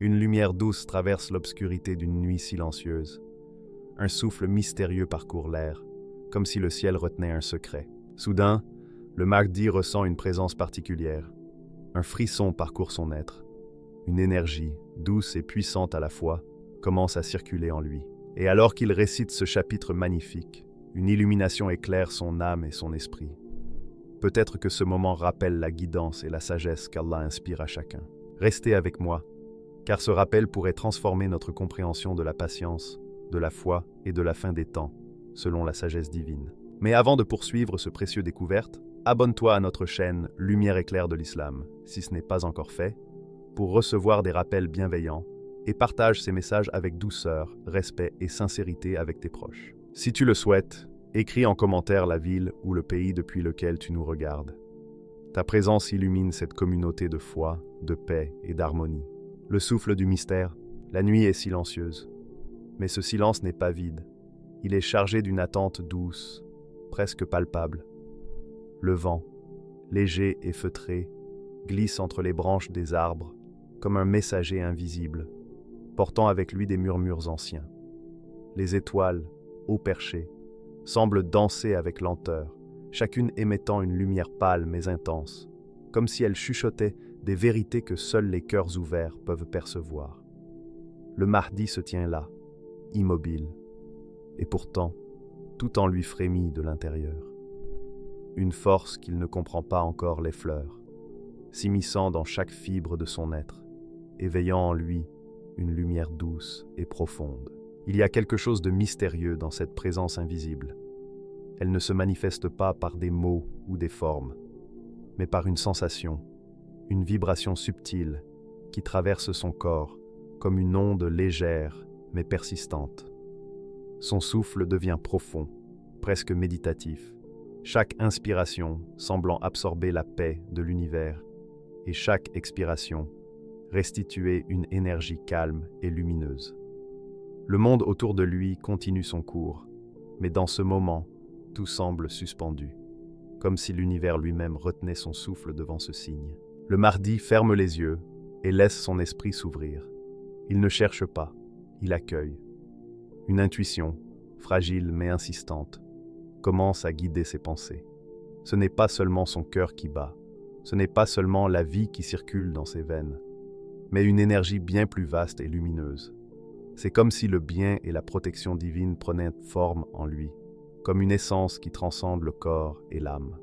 Une lumière douce traverse l'obscurité d'une nuit silencieuse. Un souffle mystérieux parcourt l'air, comme si le ciel retenait un secret. Soudain, le Mahdi ressent une présence particulière. Un frisson parcourt son être. Une énergie, douce et puissante à la fois, commence à circuler en lui. Et alors qu'il récite ce chapitre magnifique, une illumination éclaire son âme et son esprit. Peut-être que ce moment rappelle la guidance et la sagesse qu'Allah inspire à chacun. Restez avec moi, car ce rappel pourrait transformer notre compréhension de la patience, de la foi et de la fin des temps, selon la sagesse divine. Mais avant de poursuivre ce précieux découverte, abonne-toi à notre chaîne Lumière éclair de l'Islam, si ce n'est pas encore fait, pour recevoir des rappels bienveillants, et partage ces messages avec douceur, respect et sincérité avec tes proches. Si tu le souhaites, écris en commentaire la ville ou le pays depuis lequel tu nous regardes. Ta présence illumine cette communauté de foi, de paix et d'harmonie. Le souffle du mystère, la nuit est silencieuse. Mais ce silence n'est pas vide. Il est chargé d'une attente douce, presque palpable. Le vent, léger et feutré, glisse entre les branches des arbres, comme un messager invisible, portant avec lui des murmures anciens. Les étoiles, haut perchées, semblent danser avec lenteur, chacune émettant une lumière pâle mais intense, comme si elles chuchotaient des vérités que seuls les cœurs ouverts peuvent percevoir. Le Mahdi se tient là, immobile, et pourtant, tout en lui frémit de l'intérieur. Une force qu'il ne comprend pas encore l'effleure, s'immisçant dans chaque fibre de son être, éveillant en lui une lumière douce et profonde. Il y a quelque chose de mystérieux dans cette présence invisible. Elle ne se manifeste pas par des mots ou des formes, mais par une sensation, une vibration subtile qui traverse son corps comme une onde légère mais persistante. Son souffle devient profond, presque méditatif, chaque inspiration semblant absorber la paix de l'univers et chaque expiration restituer une énergie calme et lumineuse. Le monde autour de lui continue son cours, mais dans ce moment, tout semble suspendu, comme si l'univers lui-même retenait son souffle devant ce signe. Le Mahdi ferme les yeux et laisse son esprit s'ouvrir. Il ne cherche pas, il accueille. Une intuition, fragile mais insistante, commence à guider ses pensées. Ce n'est pas seulement son cœur qui bat, ce n'est pas seulement la vie qui circule dans ses veines, mais une énergie bien plus vaste et lumineuse. C'est comme si le bien et la protection divine prenaient forme en lui, comme une essence qui transcende le corps et l'âme.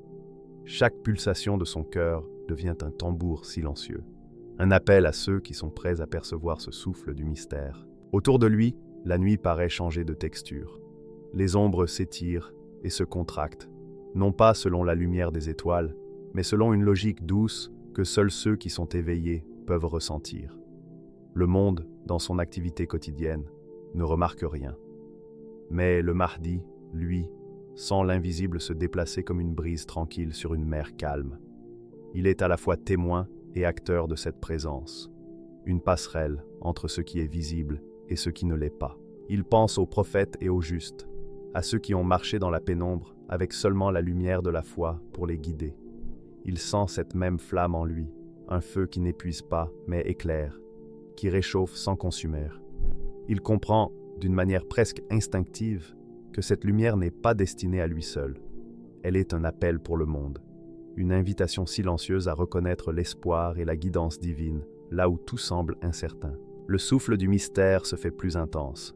Chaque pulsation de son cœur devient un tambour silencieux, un appel à ceux qui sont prêts à percevoir ce souffle du mystère. Autour de lui, la nuit paraît changer de texture. Les ombres s'étirent et se contractent, non pas selon la lumière des étoiles, mais selon une logique douce que seuls ceux qui sont éveillés peuvent ressentir. Le monde, dans son activité quotidienne, ne remarque rien. Mais le Mahdi, lui, sent l'invisible se déplacer comme une brise tranquille sur une mer calme. Il est à la fois témoin et acteur de cette présence, une passerelle entre ce qui est visible et ce qui ne l'est pas. Il pense aux prophètes et aux justes, à ceux qui ont marché dans la pénombre avec seulement la lumière de la foi pour les guider. Il sent cette même flamme en lui, un feu qui n'épuise pas mais éclaire, qui réchauffe sans consumer. Il comprend, d'une manière presque instinctive, que cette lumière n'est pas destinée à lui seul. Elle est un appel pour le monde, une invitation silencieuse à reconnaître l'espoir et la guidance divine, là où tout semble incertain. Le souffle du mystère se fait plus intense.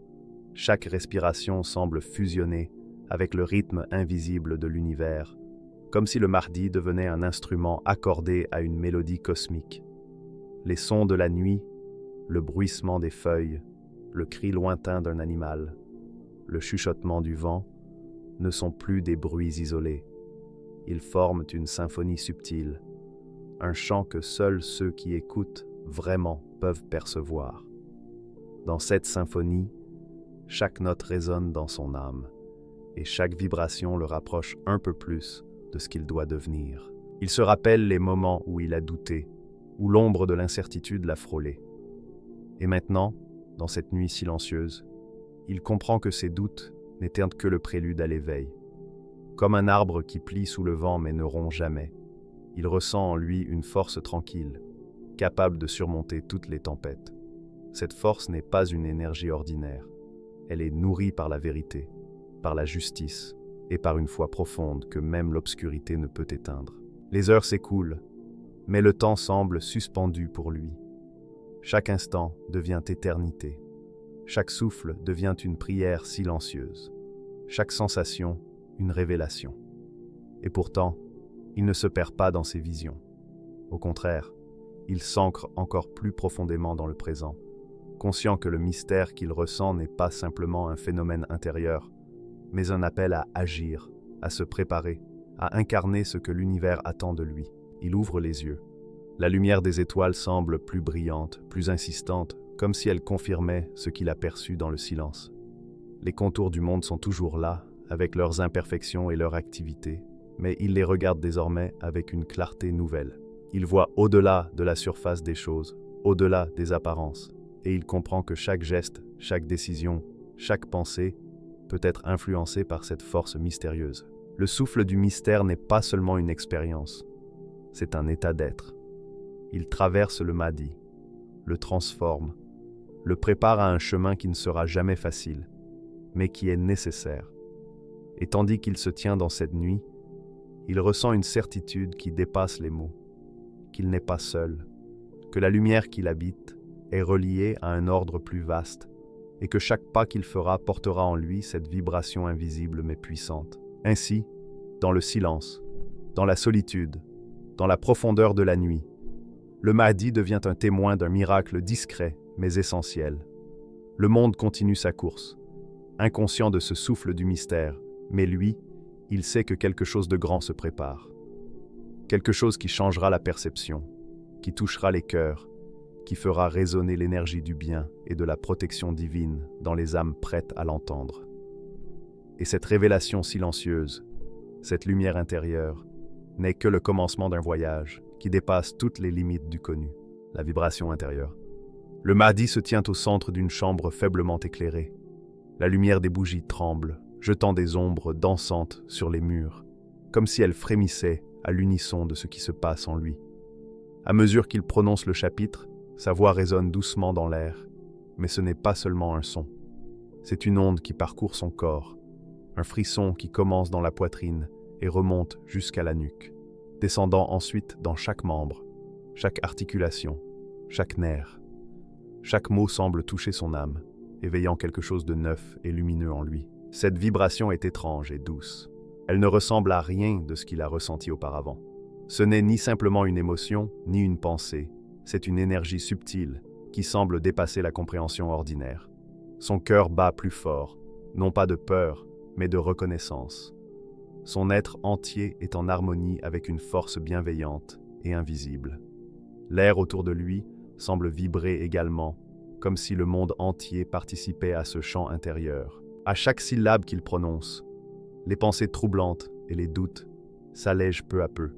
Chaque respiration semble fusionner avec le rythme invisible de l'univers, comme si le Mahdi devenait un instrument accordé à une mélodie cosmique. Les sons de la nuit, le bruissement des feuilles, le cri lointain d'un animal, le chuchotement du vent, ne sont plus des bruits isolés. Ils forment une symphonie subtile, un chant que seuls ceux qui écoutent vraiment peuvent percevoir. Dans cette symphonie, chaque note résonne dans son âme, et chaque vibration le rapproche un peu plus de ce qu'il doit devenir. Il se rappelle les moments où il a douté, où l'ombre de l'incertitude l'a frôlé. Et maintenant, dans cette nuit silencieuse, il comprend que ses doutes n'étaient que le prélude à l'éveil. Comme un arbre qui plie sous le vent mais ne rompt jamais, il ressent en lui une force tranquille, capable de surmonter toutes les tempêtes. Cette force n'est pas une énergie ordinaire. Elle est nourrie par la vérité, par la justice et par une foi profonde que même l'obscurité ne peut éteindre. Les heures s'écoulent, mais le temps semble suspendu pour lui. Chaque instant devient éternité. Chaque souffle devient une prière silencieuse. Chaque sensation, une révélation. Et pourtant, il ne se perd pas dans ses visions. Au contraire, il s'ancre encore plus profondément dans le présent, conscient que le mystère qu'il ressent n'est pas simplement un phénomène intérieur, mais un appel à agir, à se préparer, à incarner ce que l'univers attend de lui. Il ouvre les yeux. La lumière des étoiles semble plus brillante, plus insistante, comme si elle confirmait ce qu'il a perçu dans le silence. Les contours du monde sont toujours là, avec leurs imperfections et leur activité, mais il les regarde désormais avec une clarté nouvelle. Il voit au-delà de la surface des choses, au-delà des apparences, et il comprend que chaque geste, chaque décision, chaque pensée peut être influencée par cette force mystérieuse. Le souffle du mystère n'est pas seulement une expérience, c'est un état d'être. Il traverse le Mahdi, le transforme, le prépare à un chemin qui ne sera jamais facile, mais qui est nécessaire. Et tandis qu'il se tient dans cette nuit, il ressent une certitude qui dépasse les mots, qu'il n'est pas seul, que la lumière qu'il habite est reliée à un ordre plus vaste, et que chaque pas qu'il fera portera en lui cette vibration invisible mais puissante. Ainsi, dans le silence, dans la solitude, dans la profondeur de la nuit, le Mahdi devient un témoin d'un miracle discret mais essentiel. Le monde continue sa course, inconscient de ce souffle du mystère, mais lui, il sait que quelque chose de grand se prépare. Quelque chose qui changera la perception, qui touchera les cœurs, qui fera résonner l'énergie du bien et de la protection divine dans les âmes prêtes à l'entendre. Et cette révélation silencieuse, cette lumière intérieure, n'est que le commencement d'un voyage qui dépasse toutes les limites du connu, la vibration intérieure. Le Mahdi se tient au centre d'une chambre faiblement éclairée. La lumière des bougies tremble, jetant des ombres dansantes sur les murs, comme si elles frémissaient à l'unisson de ce qui se passe en lui. À mesure qu'il prononce le chapitre, sa voix résonne doucement dans l'air, mais ce n'est pas seulement un son. C'est une onde qui parcourt son corps, un frisson qui commence dans la poitrine et remonte jusqu'à la nuque, descendant ensuite dans chaque membre, chaque articulation, chaque nerf. Chaque mot semble toucher son âme, éveillant quelque chose de neuf et lumineux en lui. Cette vibration est étrange et douce. Elle ne ressemble à rien de ce qu'il a ressenti auparavant. Ce n'est ni simplement une émotion, ni une pensée. C'est une énergie subtile qui semble dépasser la compréhension ordinaire. Son cœur bat plus fort, non pas de peur, mais de reconnaissance. Son être entier est en harmonie avec une force bienveillante et invisible. L'air autour de lui semble vibrer également, comme si le monde entier participait à ce chant intérieur. À chaque syllabe qu'il prononce, les pensées troublantes et les doutes s'allègent peu à peu.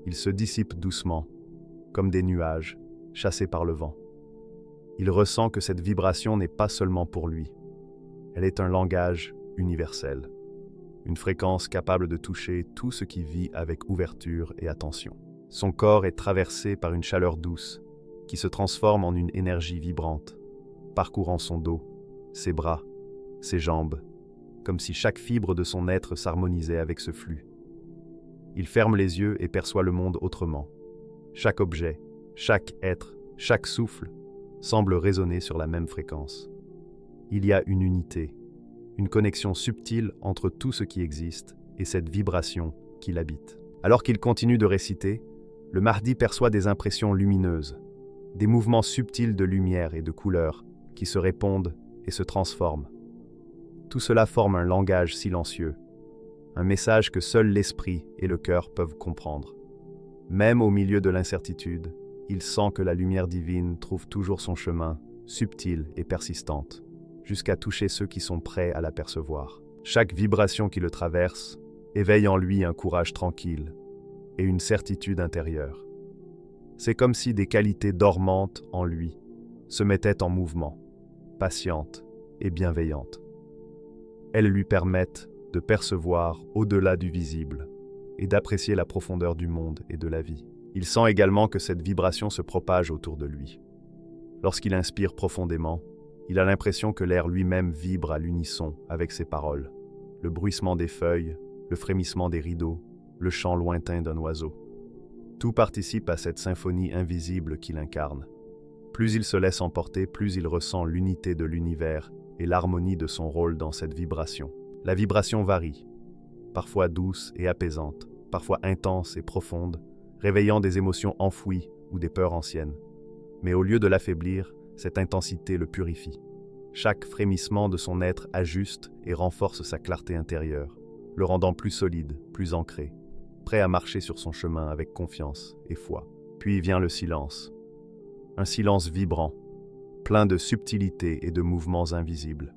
Ils se dissipent doucement, comme des nuages chassés par le vent. Il ressent que cette vibration n'est pas seulement pour lui. Elle est un langage universel, une fréquence capable de toucher tout ce qui vit avec ouverture et attention. Son corps est traversé par une chaleur douce, qui se transforme en une énergie vibrante, parcourant son dos, ses bras, ses jambes, comme si chaque fibre de son être s'harmonisait avec ce flux. Il ferme les yeux et perçoit le monde autrement. Chaque objet, chaque être, chaque souffle semble résonner sur la même fréquence. Il y a une unité, une connexion subtile entre tout ce qui existe et cette vibration qui l'habite. Alors qu'il continue de réciter, le Mahdi perçoit des impressions lumineuses, des mouvements subtils de lumière et de couleurs qui se répondent et se transforment. Tout cela forme un langage silencieux, un message que seul l'esprit et le cœur peuvent comprendre. Même au milieu de l'incertitude, il sent que la lumière divine trouve toujours son chemin, subtile et persistante, jusqu'à toucher ceux qui sont prêts à l'apercevoir. Chaque vibration qui le traverse éveille en lui un courage tranquille et une certitude intérieure. C'est comme si des qualités dormantes en lui se mettaient en mouvement, patientes et bienveillantes. Elles lui permettent de percevoir au-delà du visible et d'apprécier la profondeur du monde et de la vie. Il sent également que cette vibration se propage autour de lui. Lorsqu'il inspire profondément, il a l'impression que l'air lui-même vibre à l'unisson avec ses paroles. Le bruissement des feuilles, le frémissement des rideaux, le chant lointain d'un oiseau. Tout participe à cette symphonie invisible qu'il incarne. Plus il se laisse emporter, plus il ressent l'unité de l'univers et l'harmonie de son rôle dans cette vibration. La vibration varie, parfois douce et apaisante, parfois intense et profonde, réveillant des émotions enfouies ou des peurs anciennes. Mais au lieu de l'affaiblir, cette intensité le purifie. Chaque frémissement de son être ajuste et renforce sa clarté intérieure, le rendant plus solide, plus ancré, prêt à marcher sur son chemin avec confiance et foi. Puis vient le silence. Un silence vibrant, plein de subtilité et de mouvements invisibles.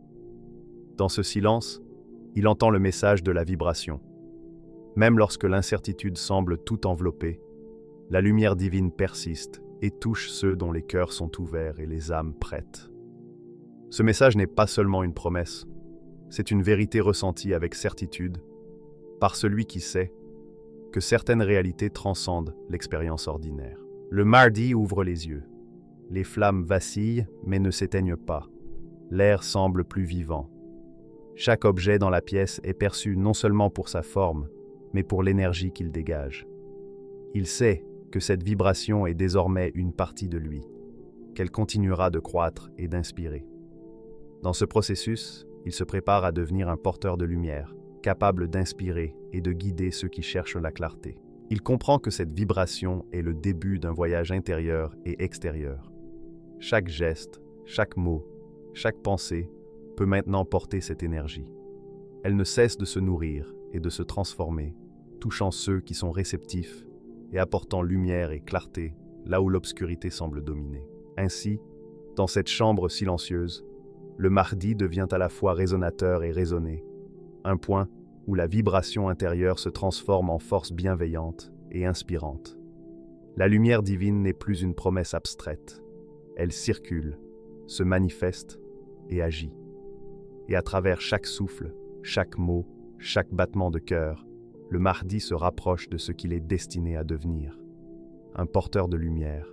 Dans ce silence, il entend le message de la vibration. Même lorsque l'incertitude semble tout envelopper, la lumière divine persiste et touche ceux dont les cœurs sont ouverts et les âmes prêtes. Ce message n'est pas seulement une promesse, c'est une vérité ressentie avec certitude par celui qui sait que certaines réalités transcendent l'expérience ordinaire. Le mardi ouvre les yeux. Les flammes vacillent mais ne s'éteignent pas. L'air semble plus vivant. Chaque objet dans la pièce est perçu non seulement pour sa forme, mais pour l'énergie qu'il dégage. Il sait que cette vibration est désormais une partie de lui, qu'elle continuera de croître et d'inspirer. Dans ce processus, il se prépare à devenir un porteur de lumière, capable d'inspirer et de guider ceux qui cherchent la clarté. Il comprend que cette vibration est le début d'un voyage intérieur et extérieur. Chaque geste, chaque mot, chaque pensée peut maintenant porter cette énergie. Elle ne cesse de se nourrir et de se transformer, touchant ceux qui sont réceptifs et apportant lumière et clarté là où l'obscurité semble dominer. Ainsi, dans cette chambre silencieuse, le mardi devient à la fois résonateur et raisonné, un point où la vibration intérieure se transforme en force bienveillante et inspirante. La lumière divine n'est plus une promesse abstraite. Elle circule, se manifeste et agit. Et à travers chaque souffle, chaque mot, chaque battement de cœur, le mardi se rapproche de ce qu'il est destiné à devenir. Un porteur de lumière,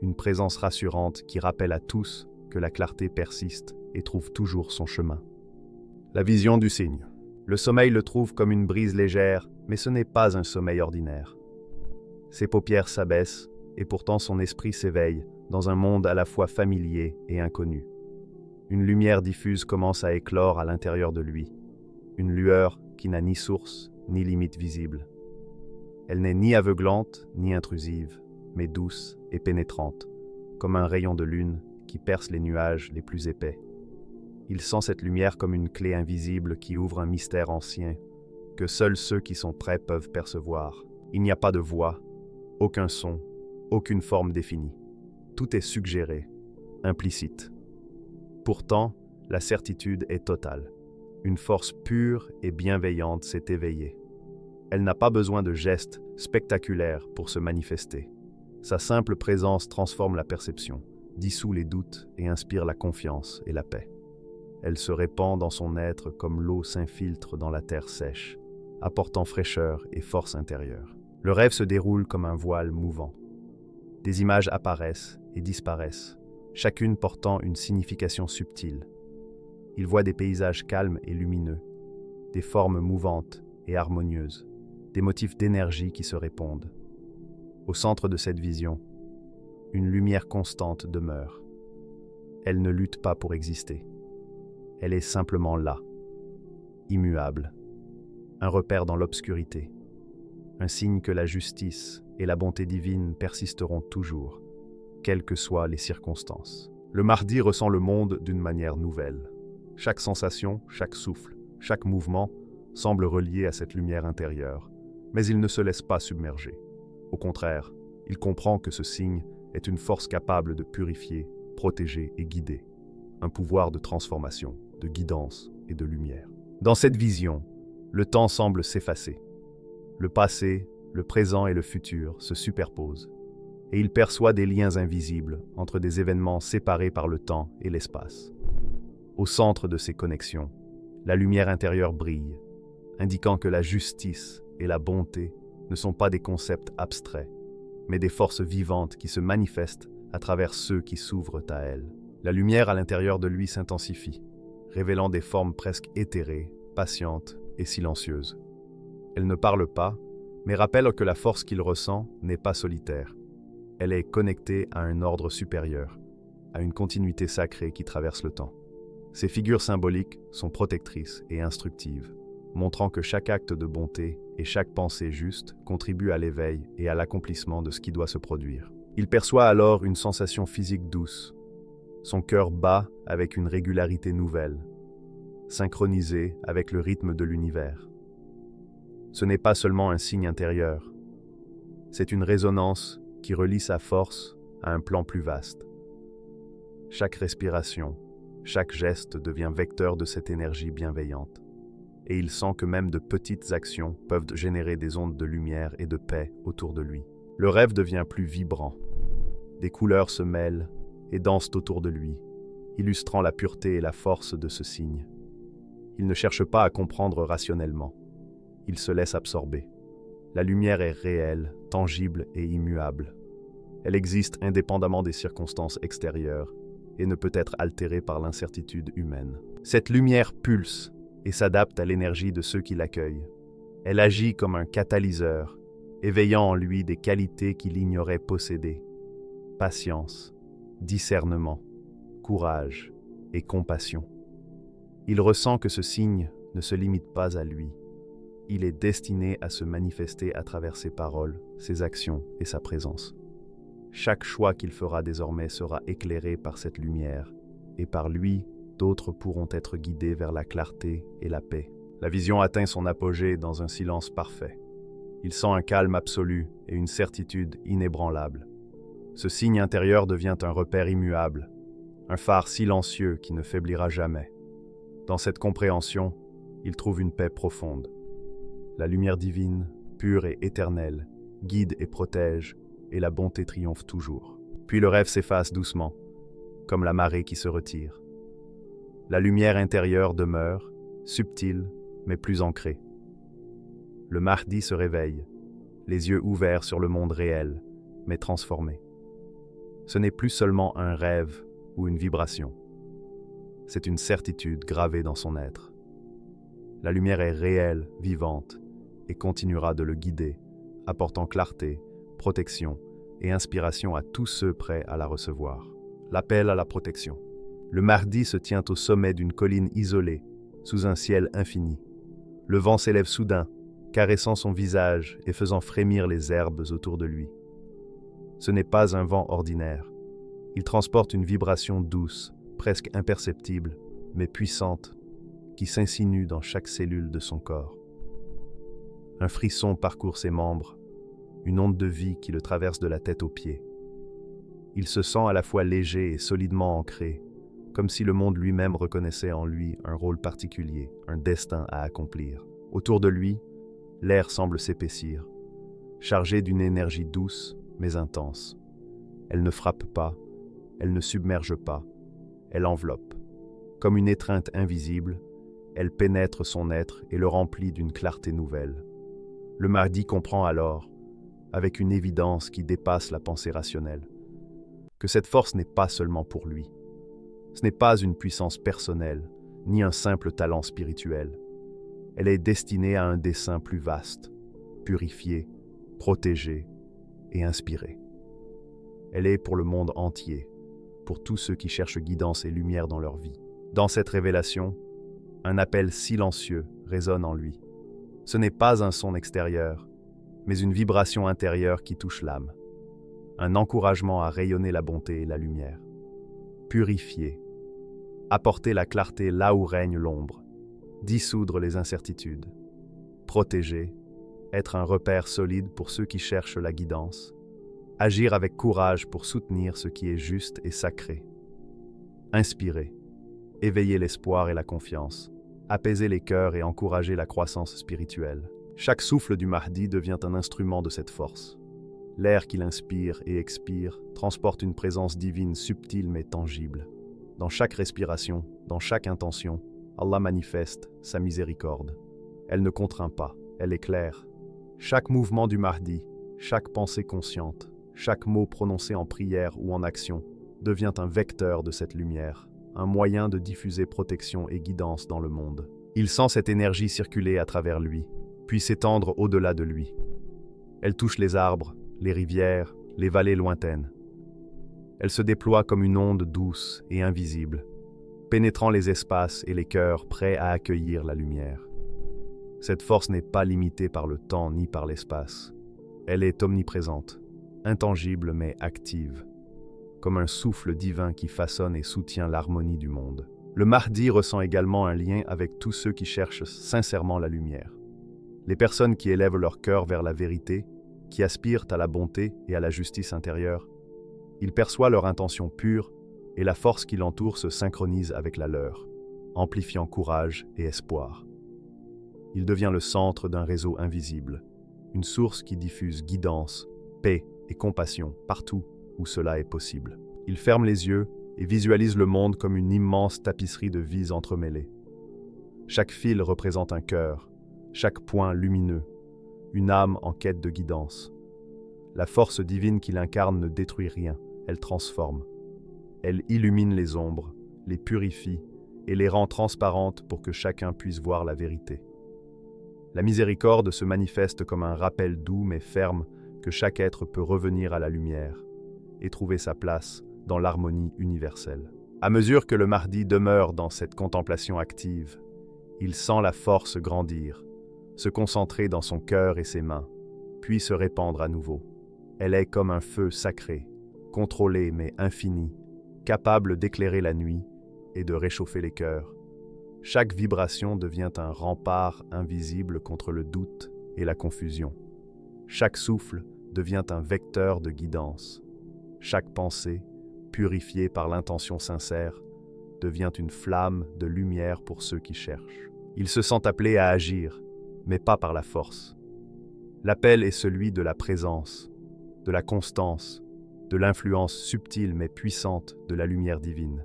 une présence rassurante qui rappelle à tous que la clarté persiste et trouve toujours son chemin. La vision du cygne. Le sommeil le trouve comme une brise légère, mais ce n'est pas un sommeil ordinaire. Ses paupières s'abaissent, et pourtant son esprit s'éveille dans un monde à la fois familier et inconnu. Une lumière diffuse commence à éclore à l'intérieur de lui, une lueur qui n'a ni source ni limite visible. Elle n'est ni aveuglante ni intrusive, mais douce et pénétrante, comme un rayon de lune qui perce les nuages les plus épais. Il sent cette lumière comme une clé invisible qui ouvre un mystère ancien, que seuls ceux qui sont prêts peuvent percevoir. Il n'y a pas de voix, aucun son, aucune forme définie. Tout est suggéré, implicite. Pourtant, la certitude est totale. Une force pure et bienveillante s'est éveillée. Elle n'a pas besoin de gestes spectaculaires pour se manifester. Sa simple présence transforme la perception, dissout les doutes et inspire la confiance et la paix. Elle se répand dans son être comme l'eau s'infiltre dans la terre sèche, apportant fraîcheur et force intérieure. Le rêve se déroule comme un voile mouvant. Des images apparaissent et disparaissent, chacune portant une signification subtile. Il voit des paysages calmes et lumineux, des formes mouvantes et harmonieuses, des motifs d'énergie qui se répondent. Au centre de cette vision, une lumière constante demeure. Elle ne lutte pas pour exister. Elle est simplement là, immuable, un repère dans l'obscurité, un signe que la justice et la bonté divine persisteront toujours, quelles que soient les circonstances. Le mardi ressent le monde d'une manière nouvelle. Chaque sensation, chaque souffle, chaque mouvement semble relié à cette lumière intérieure, mais il ne se laisse pas submerger. Au contraire, il comprend que ce signe est une force capable de purifier, protéger et guider, un pouvoir de transformation, de guidance et de lumière. Dans cette vision, le temps semble s'effacer. Le passé, le présent et le futur se superposent, et il perçoit des liens invisibles entre des événements séparés par le temps et l'espace. Au centre de ces connexions, la lumière intérieure brille, indiquant que la justice et la bonté ne sont pas des concepts abstraits, mais des forces vivantes qui se manifestent à travers ceux qui s'ouvrent à elle. La lumière à l'intérieur de lui s'intensifie, révélant des formes presque éthérées, patientes et silencieuses. Elle ne parle pas, mais rappelle que la force qu'il ressent n'est pas solitaire. Elle est connectée à un ordre supérieur, à une continuité sacrée qui traverse le temps. Ces figures symboliques sont protectrices et instructives, montrant que chaque acte de bonté et chaque pensée juste contribuent à l'éveil et à l'accomplissement de ce qui doit se produire. Il perçoit alors une sensation physique douce. Son cœur bat avec une régularité nouvelle, synchronisée avec le rythme de l'univers. Ce n'est pas seulement un signe intérieur, c'est une résonance qui relie sa force à un plan plus vaste. Chaque respiration, chaque geste devient vecteur de cette énergie bienveillante. Et il sent que même de petites actions peuvent générer des ondes de lumière et de paix autour de lui. Le rêve devient plus vibrant. Des couleurs se mêlent et dansent autour de lui, illustrant la pureté et la force de ce signe. Il ne cherche pas à comprendre rationnellement. Il se laisse absorber. La lumière est réelle, tangible et immuable. Elle existe indépendamment des circonstances extérieures et ne peut être altérée par l'incertitude humaine. Cette lumière pulse et s'adapte à l'énergie de ceux qui l'accueillent. Elle agit comme un catalyseur, éveillant en lui des qualités qu'il ignorait posséder. Patience, discernement, courage et compassion. Il ressent que ce signe ne se limite pas à lui. Il est destiné à se manifester à travers ses paroles, ses actions et sa présence. Chaque choix qu'il fera désormais sera éclairé par cette lumière, et par lui, d'autres pourront être guidés vers la clarté et la paix. La vision atteint son apogée dans un silence parfait. Il sent un calme absolu et une certitude inébranlable. Ce signe intérieur devient un repère immuable, un phare silencieux qui ne faiblira jamais. Dans cette compréhension, il trouve une paix profonde. La lumière divine, pure et éternelle, guide et protège, et la bonté triomphe toujours. Puis le rêve s'efface doucement, comme la marée qui se retire. La lumière intérieure demeure, subtile, mais plus ancrée. Le Mahdi se réveille, les yeux ouverts sur le monde réel, mais transformé. Ce n'est plus seulement un rêve ou une vibration. C'est une certitude gravée dans son être. La lumière est réelle, vivante, et continuera de le guider, apportant clarté, protection et inspiration à tous ceux prêts à la recevoir. L'appel à la protection. Le Mahdi se tient au sommet d'une colline isolée, sous un ciel infini. Le vent s'élève soudain, caressant son visage et faisant frémir les herbes autour de lui. Ce n'est pas un vent ordinaire. Il transporte une vibration douce, presque imperceptible, mais puissante, qui s'insinue dans chaque cellule de son corps. Un frisson parcourt ses membres, une onde de vie qui le traverse de la tête aux pieds. Il se sent à la fois léger et solidement ancré, comme si le monde lui-même reconnaissait en lui un rôle particulier, un destin à accomplir. Autour de lui, l'air semble s'épaissir, chargé d'une énergie douce mais intense. Elle ne frappe pas, elle ne submerge pas, elle enveloppe. Comme une étreinte invisible, elle pénètre son être et le remplit d'une clarté nouvelle. Le Mahdi comprend alors, avec une évidence qui dépasse la pensée rationnelle, que cette force n'est pas seulement pour lui. Ce n'est pas une puissance personnelle, ni un simple talent spirituel. Elle est destinée à un dessein plus vaste, purifié, protégé et inspiré. Elle est pour le monde entier, pour tous ceux qui cherchent guidance et lumière dans leur vie. Dans cette révélation, un appel silencieux résonne en lui. Ce n'est pas un son extérieur, mais une vibration intérieure qui touche l'âme. Un encouragement à rayonner la bonté et la lumière. Purifier, apporter la clarté là où règne l'ombre, dissoudre les incertitudes, protéger, être un repère solide pour ceux qui cherchent la guidance, agir avec courage pour soutenir ce qui est juste et sacré, inspirer, éveiller l'espoir et la confiance, apaiser les cœurs et encourager la croissance spirituelle. Chaque souffle du Mahdi devient un instrument de cette force. L'air qu'il inspire et expire transporte une présence divine subtile mais tangible. Dans chaque respiration, dans chaque intention, Allah manifeste sa miséricorde. Elle ne contraint pas, elle éclaire. Chaque mouvement du Mahdi, chaque pensée consciente, chaque mot prononcé en prière ou en action devient un vecteur de cette lumière, un moyen de diffuser protection et guidance dans le monde. Il sent cette énergie circuler à travers lui, puis s'étendre au-delà de lui. Elle touche les arbres, les rivières, les vallées lointaines. Elle se déploie comme une onde douce et invisible, pénétrant les espaces et les cœurs prêts à accueillir la lumière. Cette force n'est pas limitée par le temps ni par l'espace. Elle est omniprésente, intangible mais active, comme un souffle divin qui façonne et soutient l'harmonie du monde. Le Mahdi ressent également un lien avec tous ceux qui cherchent sincèrement la lumière. Les personnes qui élèvent leur cœur vers la vérité, qui aspirent à la bonté et à la justice intérieure. Il perçoit leur intention pure et la force qui l'entoure se synchronise avec la leur, amplifiant courage et espoir. Il devient le centre d'un réseau invisible, une source qui diffuse guidance, paix et compassion partout où cela est possible. Il ferme les yeux et visualise le monde comme une immense tapisserie de vies entremêlées. Chaque fil représente un cœur, chaque point lumineux, une âme en quête de guidance. La force divine qu'il incarne ne détruit rien, elle transforme. Elle illumine les ombres, les purifie et les rend transparentes pour que chacun puisse voir la vérité. La miséricorde se manifeste comme un rappel doux mais ferme que chaque être peut revenir à la lumière et trouver sa place dans l'harmonie universelle. À mesure que le Mahdi demeure dans cette contemplation active, il sent la force grandir, se concentrer dans son cœur et ses mains, puis se répandre à nouveau. Elle est comme un feu sacré, contrôlé mais infini, capable d'éclairer la nuit et de réchauffer les cœurs. Chaque vibration devient un rempart invisible contre le doute et la confusion. Chaque souffle devient un vecteur de guidance. Chaque pensée, purifiée par l'intention sincère, devient une flamme de lumière pour ceux qui cherchent. Ils se sentent appelés à agir, mais pas par la force. L'appel est celui de la présence, de la constance, de l'influence subtile mais puissante de la lumière divine.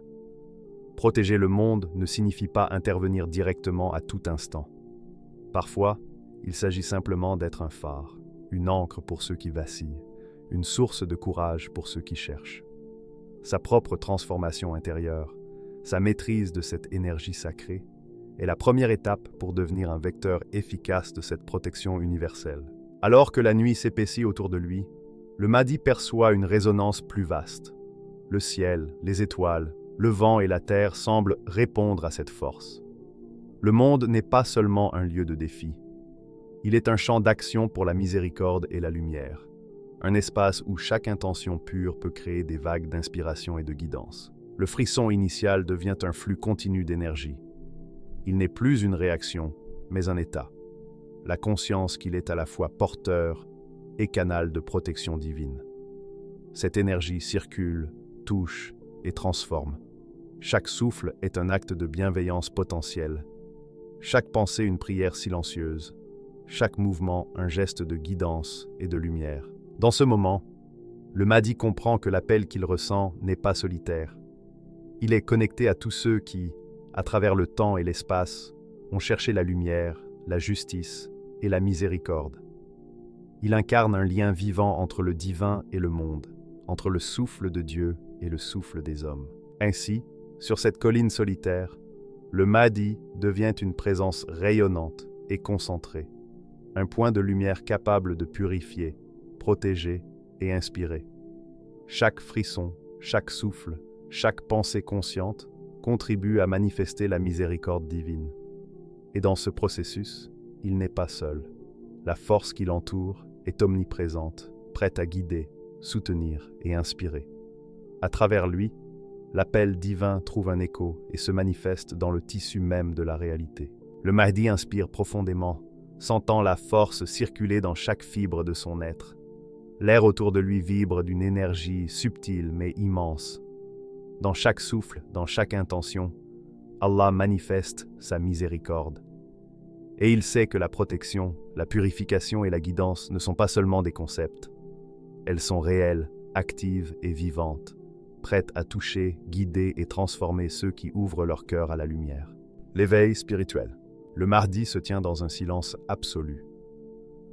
Protéger le monde ne signifie pas intervenir directement à tout instant. Parfois, il s'agit simplement d'être un phare, une ancre pour ceux qui vacillent, une source de courage pour ceux qui cherchent. Sa propre transformation intérieure, sa maîtrise de cette énergie sacrée, est la première étape pour devenir un vecteur efficace de cette protection universelle. Alors que la nuit s'épaissit autour de lui, le Mahdi perçoit une résonance plus vaste. Le ciel, les étoiles, le vent et la terre semblent répondre à cette force. Le monde n'est pas seulement un lieu de défi. Il est un champ d'action pour la miséricorde et la lumière. Un espace où chaque intention pure peut créer des vagues d'inspiration et de guidance. Le frisson initial devient un flux continu d'énergie. Il n'est plus une réaction, mais un état. La conscience qu'il est à la fois porteur et canal de protection divine. Cette énergie circule, touche et transforme. Chaque souffle est un acte de bienveillance potentielle. Chaque pensée une prière silencieuse. Chaque mouvement un geste de guidance et de lumière. Dans ce moment, le Mahdi comprend que l'appel qu'il ressent n'est pas solitaire. Il est connecté à tous ceux qui, à travers le temps et l'espace, ont cherché la lumière, la justice et la miséricorde. Il incarne un lien vivant entre le divin et le monde, entre le souffle de Dieu et le souffle des hommes. Ainsi, sur cette colline solitaire, le Mahdi devient une présence rayonnante et concentrée, un point de lumière capable de purifier, protéger et inspirer. Chaque frisson, chaque souffle, chaque pensée consciente contribue à manifester la miséricorde divine. Et dans ce processus, il n'est pas seul. La force qui l'entoure est omniprésente, prête à guider, soutenir et inspirer. À travers lui, l'appel divin trouve un écho et se manifeste dans le tissu même de la réalité. Le Mahdi inspire profondément, sentant la force circuler dans chaque fibre de son être. L'air autour de lui vibre d'une énergie subtile mais immense. Dans chaque souffle, dans chaque intention, Allah manifeste sa miséricorde. Et il sait que la protection, la purification et la guidance ne sont pas seulement des concepts. Elles sont réelles, actives et vivantes, prêtes à toucher, guider et transformer ceux qui ouvrent leur cœur à la lumière. L'éveil spirituel. Le Mahdi se tient dans un silence absolu.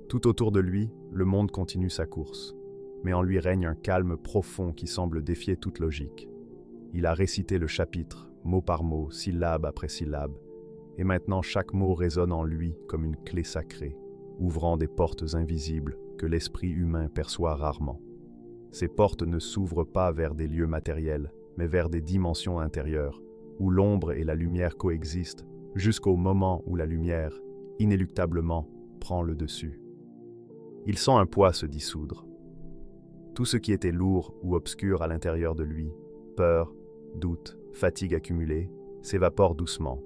Tout autour de lui, le monde continue sa course. mais en lui règne un calme profond qui semble défier toute logique. Il a récité le chapitre, mot par mot, syllabe après syllabe, et maintenant chaque mot résonne en lui comme une clé sacrée, ouvrant des portes invisibles que l'esprit humain perçoit rarement. Ces portes ne s'ouvrent pas vers des lieux matériels, mais vers des dimensions intérieures, où l'ombre et la lumière coexistent, jusqu'au moment où la lumière, inéluctablement, prend le dessus. Il sent un poids se dissoudre. Tout ce qui était lourd ou obscur à l'intérieur de lui, peur, doute, fatigue accumulée, s'évapore doucement,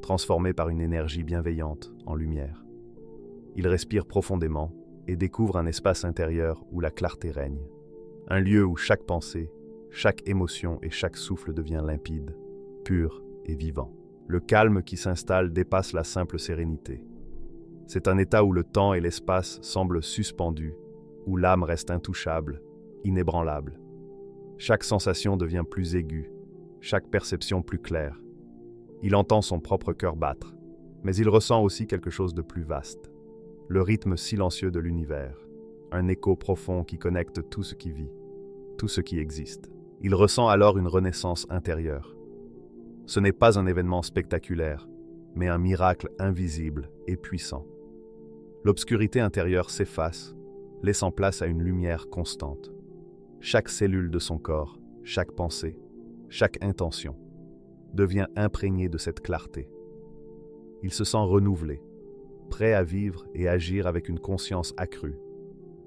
transformé par une énergie bienveillante en lumière. Il respire profondément et découvre un espace intérieur où la clarté règne. Un lieu où chaque pensée, chaque émotion et chaque souffle devient limpide, pur et vivant. Le calme qui s'installe dépasse la simple sérénité. C'est un état où le temps et l'espace semblent suspendus, où l'âme reste intouchable, inébranlable. Chaque sensation devient plus aiguë, chaque perception plus claire. Il entend son propre cœur battre, mais il ressent aussi quelque chose de plus vaste. Le rythme silencieux de l'univers, un écho profond qui connecte tout ce qui vit, tout ce qui existe. Il ressent alors une renaissance intérieure. Ce n'est pas un événement spectaculaire, mais un miracle invisible et puissant. L'obscurité intérieure s'efface, laissant place à une lumière constante. Chaque cellule de son corps, chaque pensée, chaque intention, devient imprégnée de cette clarté. Il se sent renouvelé, prêt à vivre et agir avec une conscience accrue,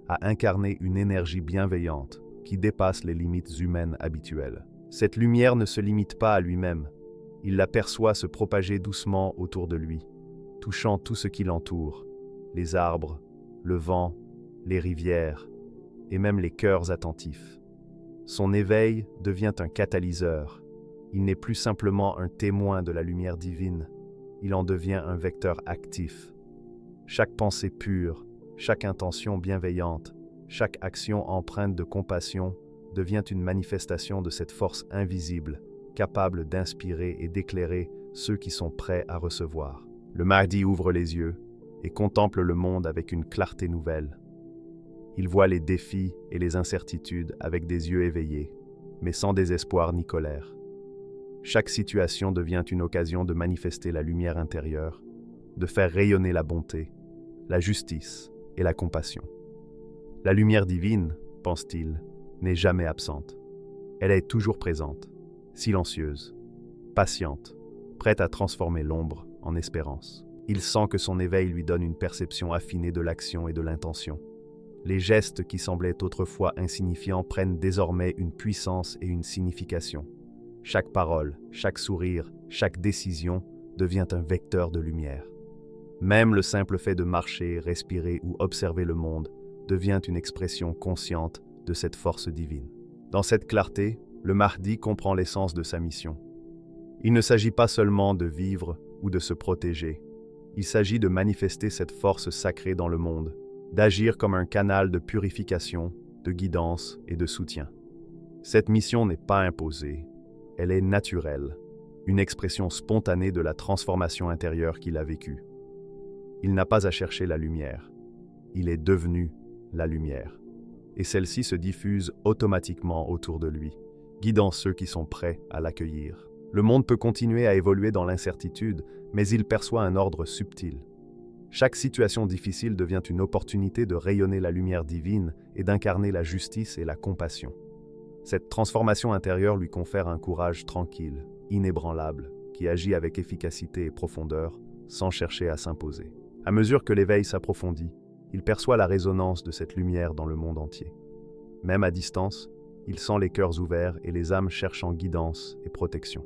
à incarner une énergie bienveillante qui dépasse les limites humaines habituelles. Cette lumière ne se limite pas à lui-même, il la perçoit se propager doucement autour de lui, touchant tout ce qui l'entoure, les arbres, le vent, les rivières, et même les cœurs attentifs. Son éveil devient un catalyseur. Il n'est plus simplement un témoin de la lumière divine, il en devient un vecteur actif. Chaque pensée pure, chaque intention bienveillante, chaque action empreinte de compassion devient une manifestation de cette force invisible, capable d'inspirer et d'éclairer ceux qui sont prêts à recevoir. Le Mahdi ouvre les yeux et contemple le monde avec une clarté nouvelle. Il voit les défis et les incertitudes avec des yeux éveillés, mais sans désespoir ni colère. Chaque situation devient une occasion de manifester la lumière intérieure, de faire rayonner la bonté, la justice et la compassion. La lumière divine, pense-t-il, n'est jamais absente. Elle est toujours présente, silencieuse, patiente, prête à transformer l'ombre en espérance. Il sent que son éveil lui donne une perception affinée de l'action et de l'intention. Les gestes qui semblaient autrefois insignifiants prennent désormais une puissance et une signification. Chaque parole, chaque sourire, chaque décision devient un vecteur de lumière. Même le simple fait de marcher, respirer ou observer le monde devient une expression consciente de cette force divine. Dans cette clarté, le Mahdi comprend l'essence de sa mission. Il ne s'agit pas seulement de vivre ou de se protéger. Il s'agit de manifester cette force sacrée dans le monde, d'agir comme un canal de purification, de guidance et de soutien. Cette mission n'est pas imposée, elle est naturelle, une expression spontanée de la transformation intérieure qu'il a vécue. Il n'a pas à chercher la lumière, il est devenu la lumière, et celle-ci se diffuse automatiquement autour de lui, guidant ceux qui sont prêts à l'accueillir. Le monde peut continuer à évoluer dans l'incertitude, mais il perçoit un ordre subtil. Chaque situation difficile devient une opportunité de rayonner la lumière divine et d'incarner la justice et la compassion. Cette transformation intérieure lui confère un courage tranquille, inébranlable, qui agit avec efficacité et profondeur, sans chercher à s'imposer. À mesure que l'éveil s'approfondit, il perçoit la résonance de cette lumière dans le monde entier. Même à distance, il sent les cœurs ouverts et les âmes cherchant guidance et protection.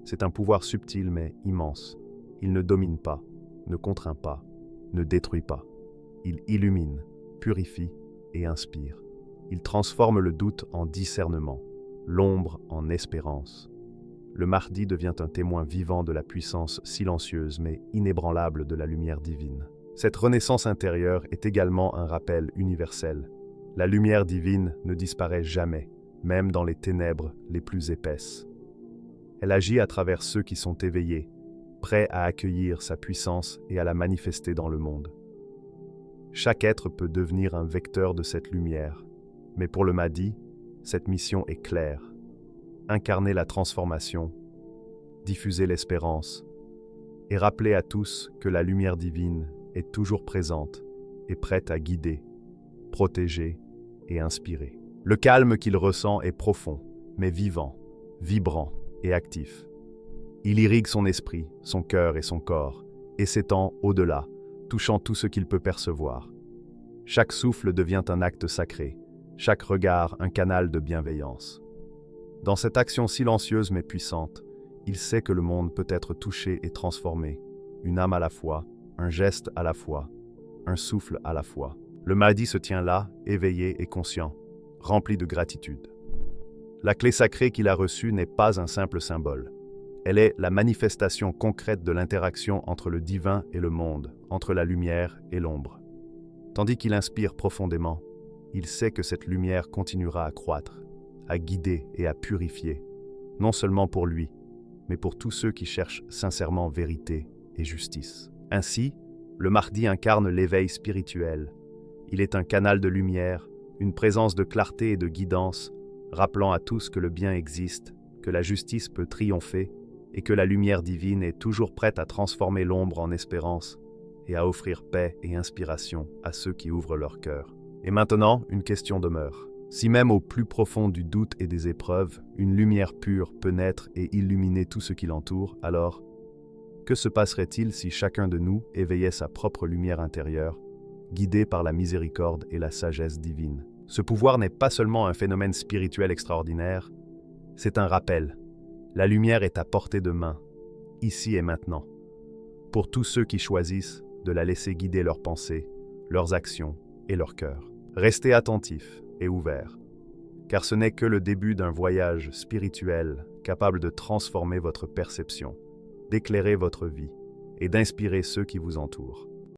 C'est un pouvoir subtil mais immense. Il ne domine pas, ne contraint pas, ne détruit pas. Il illumine, purifie et inspire. Il transforme le doute en discernement, l'ombre en espérance. Le Mahdi devient un témoin vivant de la puissance silencieuse mais inébranlable de la lumière divine. Cette renaissance intérieure est également un rappel universel. La lumière divine ne disparaît jamais, même dans les ténèbres les plus épaisses. Elle agit à travers ceux qui sont éveillés, prêts à accueillir sa puissance et à la manifester dans le monde. Chaque être peut devenir un vecteur de cette lumière, Mais pour le Mahdi, cette mission est claire. Incarner la transformation, diffuser l'espérance et rappeler à tous que la lumière divine est toujours présente et prête à guider, protéger et inspirer. Le calme qu'il ressent est profond, mais vivant, vibrant et actif. Il irrigue son esprit, son cœur et son corps, et s'étend au-delà, touchant tout ce qu'il peut percevoir. Chaque souffle devient un acte sacré, chaque regard un canal de bienveillance. Dans cette action silencieuse mais puissante, il sait que le monde peut être touché et transformé, une âme à la fois, un geste à la fois, un souffle à la fois. Le Mahdi se tient là, éveillé et conscient, rempli de gratitude. La clé sacrée qu'il a reçue n'est pas un simple symbole. Elle est la manifestation concrète de l'interaction entre le divin et le monde, entre la lumière et l'ombre. Tandis qu'il inspire profondément, il sait que cette lumière continuera à croître, à guider et à purifier, non seulement pour lui, mais pour tous ceux qui cherchent sincèrement vérité et justice. Ainsi, le Mahdi incarne l'éveil spirituel. Il est un canal de lumière, une présence de clarté et de guidance, rappelant à tous que le bien existe, que la justice peut triompher et que la lumière divine est toujours prête à transformer l'ombre en espérance et à offrir paix et inspiration à ceux qui ouvrent leur cœur. Et maintenant, une question demeure. Si même au plus profond du doute et des épreuves, une lumière pure peut naître et illuminer tout ce qui l'entoure, alors, que se passerait-il si chacun de nous éveillait sa propre lumière intérieure, guidé par la miséricorde et la sagesse divine? Ce pouvoir n'est pas seulement un phénomène spirituel extraordinaire, c'est un rappel. La lumière est à portée de main, ici et maintenant, pour tous ceux qui choisissent de la laisser guider leurs pensées, leurs actions et leur cœur. Restez attentifs et ouverts, car ce n'est que le début d'un voyage spirituel capable de transformer votre perception, d'éclairer votre vie et d'inspirer ceux qui vous entourent.